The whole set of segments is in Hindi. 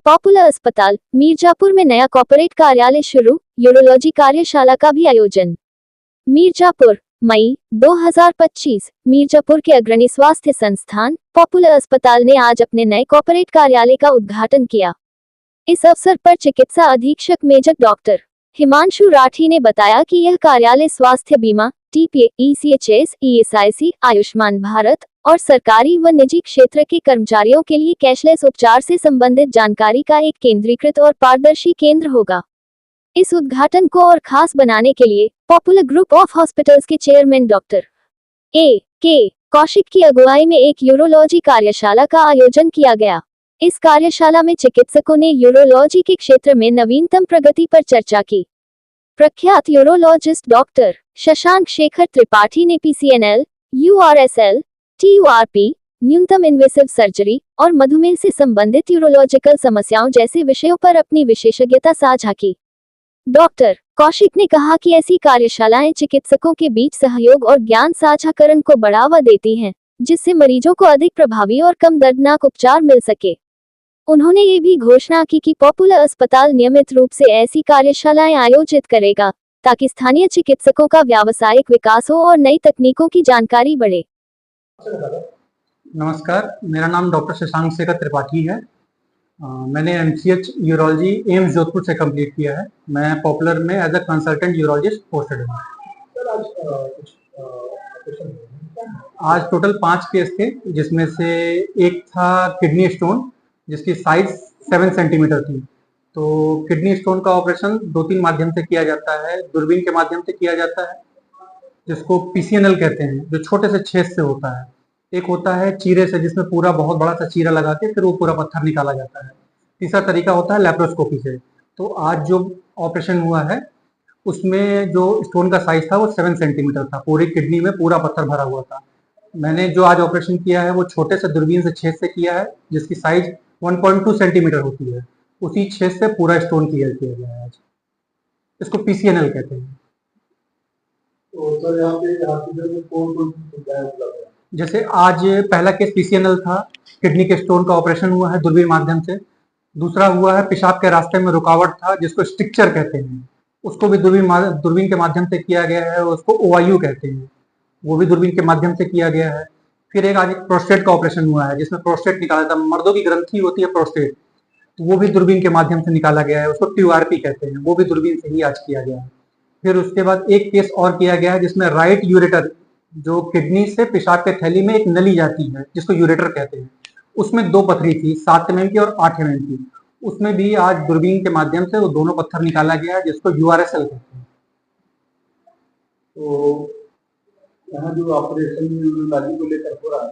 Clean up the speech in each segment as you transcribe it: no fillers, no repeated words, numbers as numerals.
पॉपुलर अस्पताल मीरजापुर में नया कॉर्पोरेट कार्यालय शुरू, यूरोलॉजी कार्यशाला का भी आयोजन। मीरजापुर, मई 2025। मीरजापुर के अग्रणी स्वास्थ्य संस्थान पॉपुलर अस्पताल ने आज अपने नए कॉर्पोरेट कार्यालय का उद्घाटन किया। इस अवसर पर चिकित्सा अधीक्षक मेजर डॉक्टर हिमांशु राठी ने बताया कि यह कार्यालय स्वास्थ्य बीमा, TPA, ECHS, ESIC, Ayushman Bharat और सरकारी व निजी क्षेत्र के कर्मचारियों के लिए कैशलेस उपचार से संबंधित जानकारी का एक केंद्रीकृत और पारदर्शी केंद्र होगा। इस उद्घाटन को और खास बनाने के लिए पॉपुलर ग्रुप ऑफ हॉस्पिटल्स के चेयरमैन डॉक्टर के कौशिक की अगुवाई में एक यूरोलॉजी कार्यशाला का आयोजन किया गया। इस कार्यशाला में चिकित्सकों ने यूरोलॉजी के क्षेत्र में नवीनतम प्रगति पर चर्चा की। प्रख्यात यूरोलॉजिस्ट डॉक्टर शशांक शेखर त्रिपाठी ने पीसीएनएल, यूआरएसएल, टीयूआरपी, न्यूनतम इन्वेसिव सर्जरी और मधुमेह से संबंधित यूरोलॉजिकल समस्याओं जैसे विषयों पर अपनी विशेषज्ञता साझा की। डॉक्टर कौशिक ने कहा कि ऐसी कार्यशालाएं चिकित्सकों के बीच सहयोग और ज्ञान साझाकरण को बढ़ावा देती हैं, जिससे मरीजों को अधिक प्रभावी और कम दर्दनाक उपचार मिल सके। उन्होंने ये भी घोषणा की कि पॉपुलर अस्पताल नियमित रूप से ऐसी कार्यशालाएं आयोजित करेगा, ताकि स्थानीय चिकित्सकों का व्यावसायिक विकास हो और नई तकनीकों की जानकारी बढ़े। नमस्कार, मेरा नाम डॉक्टर शशांक शेखर त्रिपाठी है। मैंने एमसीएच यूरोलॉजी एम्स जोधपुर से कंप्लीट किया है। मैं पॉपुलर में as a consultant urologist posted हूँ। आज टोटल 5 केस थे, जिसमें से एक था किडनी स्टोन, जिसकी साइज 7 सेंटीमीटर थी। तो किडनी स्टोन का ऑपरेशन 2-3 माध्यम से किया जाता है। दूरबीन के माध्यम से किया जाता है, जिसको पीसीएनएल कहते हैं, जो छोटे से छेद से होता है। एक होता है चीरे से, जिसमें पूरा बहुत बड़ा सा चीरा लगा के फिर वो पूरा पत्थर निकाला जाता है। तीसरा तरीका होता है लैप्रोस्कोपी से। तो आज जो ऑपरेशन हुआ है उसमें जो स्टोन का साइज था वो 7 सेंटीमीटर था। पूरी किडनी में पूरा पत्थर भरा हुआ था। मैंने जो आज ऑपरेशन किया है वो छोटे से दूरबीन से छेद से किया है, जिसकी साइज 1.2 सेंटीमीटर होती है। उसी छेद से पूरा स्टोन किया गया है। आज इसको पीसीएनएल कहते हैं। तो सर यहाँ पे हॉस्पिटल में कौन-कौन सी सुविधाएं उपलब्ध है? जैसे आज पहला केस पीसीएनएल था, किडनी के स्टोन का ऑपरेशन हुआ है दूरबीन माध्यम से। दूसरा हुआ है पेशाब के रास्ते में रुकावट था, जिसको स्ट्रिक्चर कहते हैं, उसको भी दूरबीन के माध्यम से किया गया है। उसको ओआईयू कहते हैं, वो भी दूरबीन के माध्यम से किया गया है। फिर एक आज प्रोस्टेट का ऑपरेशन हुआ है, जिसमें प्रोस्टेट निकाला था। मर्दों की ग्रंथि होती है प्रोस्टेट, तो वो भी दूरबीन के माध्यम से निकाला गया है। उसको टीयूआरपी कहते हैं, वो भी दूरबीन से ही आज किया गया है। फिर उसके बाद एक केस और किया गया है, जिसमें राइट यूरेटर, जो किडनी से पेशाब के थैली में एक नली जाती है, जिसको यूरेटर कहते हैं, उसमें 2 पथरी थी, 7 mm की और 8 mm की। उसमें भी आज दूरबीन के माध्यम से वो दोनों पत्थर निकाला गया है, जिसको यूआरएसएल कहते हैं। तो यहाँ जो ऑपरेशन यूरोलॉजी को लेकर हो रहा है,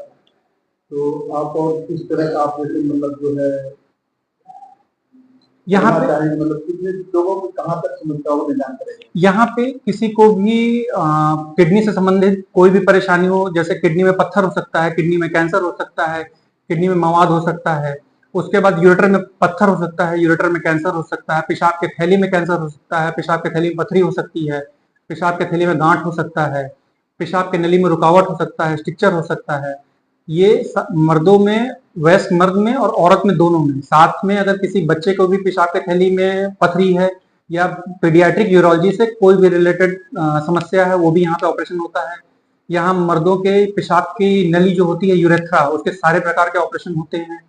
तो आप और किस तरह का ऑपरेशन मतलब जो है यहाँ पे मतलब कितने लोगों को कहाँ तक समस्याओं को निदान करेंगे? यहाँ पे किसी को भी किडनी से संबंधित कोई भी परेशानी हो, जैसे किडनी में पत्थर हो सकता है, किडनी में कैंसर हो सकता है, किडनी में मवाद हो सकता है, उसके बाद यूरेटर में पत्थर हो सकता है, यूरेटर में कैंसर हो सकता है, पेशाब के थैली में कैंसर हो सकता है, पेशाब के थैली में पथरी हो सकती है, पेशाब के थैली में गांठ हो सकता है, पेशाब के नली में रुकावट हो सकता है, स्ट्रिक्चर हो सकता है। ये मर्दों में, वयस्क मर्द में और औरत में, दोनों में। साथ में अगर किसी बच्चे को भी पेशाब के थैली में पथरी है या पीडियाट्रिक यूरोलॉजी से कोई भी रिलेटेड समस्या है, वो भी यहाँ पे ऑपरेशन होता है। यहाँ मर्दों के पेशाब की नली जो होती है यूरेथ्रा, उसके सारे प्रकार के ऑपरेशन होते हैं।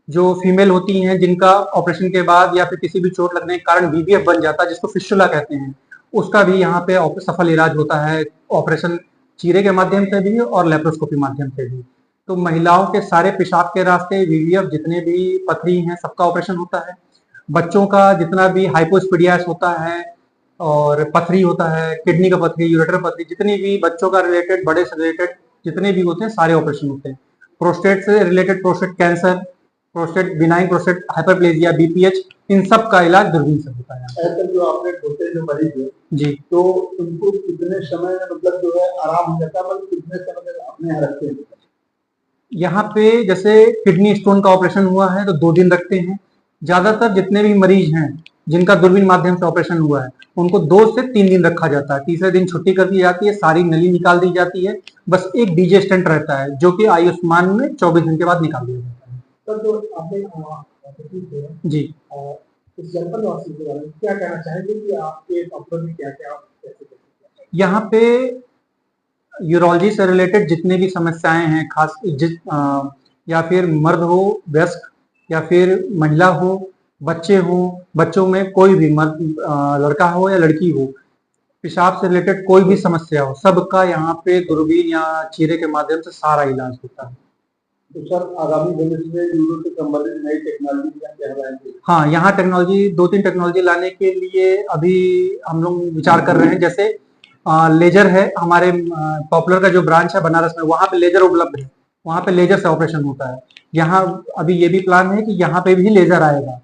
जो फीमेल होती हैं, जिनका ऑपरेशन के बाद या फिर किसी भी चोट लगने के कारण वीवीएफ बन जाता है, जिसको फिस्टुला कहते हैं, उसका भी यहाँ पे सफल इलाज होता है, ऑपरेशन चीरे के माध्यम से भी और लेप्रोस्कोपी माध्यम से भी। तो महिलाओं के सारे पेशाब के रास्ते, वीवीएफ, जितने भी पथरी हैं, सबका ऑपरेशन होता है। बच्चों का जितना भी हाइपोस्पिडियास होता है और पथरी होता है, किडनी का पथरी, यूरेटर पथरी, जितनी भी बच्चों का रिलेटेड, बड़े से रिलेटेड जितने भी होते हैं, सारे ऑपरेशन होते हैं। प्रोस्टेट से related, prostate cancer, prostate benign prostate hyperplasia, BPH, इन सब का इलाज दूरबीन से होता है। ऐसे जो ऑपरेट होते हैं जो मरीज है जी, तो उनको कितने समय मतलब जो है आराम हो जाता है, मतलब कितने समय तक अपने यहाँ रखते हैं? यहाँ पे जैसे किडनी स्टोन का ऑपरेशन हुआ है तो 2 दिन रखते हैं। ज्यादातर जितने भी मरीज हैं जिनका दूरबीन माध्यम से ऑपरेशन हुआ है, उनको 2 से 3 दिन रखा जाता है। तीसरे दिन छुट्टी कर दी जाती है, सारी नली निकाल दी जाती है। बस एक डीजे स्टेंट रहता है, जो कि आयुष्मान में 24 दिन के बाद निकाल दिया जाता है। सर जो आपने तो ठीक है। जी। इस जनपद निवासी के बारे में क्या कहना चाहेंगे कि आपके डॉक्टर में क्या क्या आप कैसे कर सकते हैं? यहाँ पे यूरोलॉजी से रिलेटेड जितनी भी समस्याएं हैं, या फिर मर्द हो, वयस्क, या फिर महिला हो, बच्चे हो, बच्चों में कोई भी लड़का हो या लड़की हो, पेशाब से रिलेटेड कोई भी समस्या हो, सबका यहाँ पे दूरबीन या चीरे के माध्यम से सारा इलाज होता है। तो सर आगामी भविष्य में यूरो से संबंधित नई टेक्नोलॉजी क्या लाएंगे? हाँ, यहाँ टेक्नोलॉजी 2-3 टेक्नोलॉजी लाने के लिए अभी हम लोग विचार कर रहे हैं। जैसे लेजर है, हमारे पॉपुलर का जो ब्रांच है बनारस में, वहाँ पे लेजर उपलब्ध है, वहाँ पे लेजर से ऑपरेशन होता है। यहाँ अभी ये भी प्लान है कि यहाँ पे भी लेजर आएगा।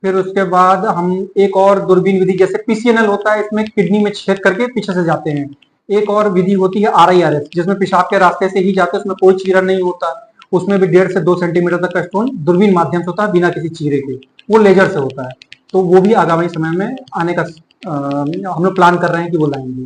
फिर उसके बाद हम एक और दूरबीन विधि, जैसे पीसीएनएल होता है, इसमें किडनी में छेद करके पीछे से जाते हैं। एक और विधि होती है आरआईआरएस, जिसमें पेशाब के रास्ते से ही जाते हैं, उसमें कोई चीरा नहीं होता, उसमें भी 1.5 से 2 सेंटीमीटर तक का स्टोन दूरबीन माध्यम से होता है, बिना किसी चीरे के, वो लेजर से होता है। तो वो भी आगामी समय में आने का हम लोग प्लान कर रहे हैं कि वो लाएंगे।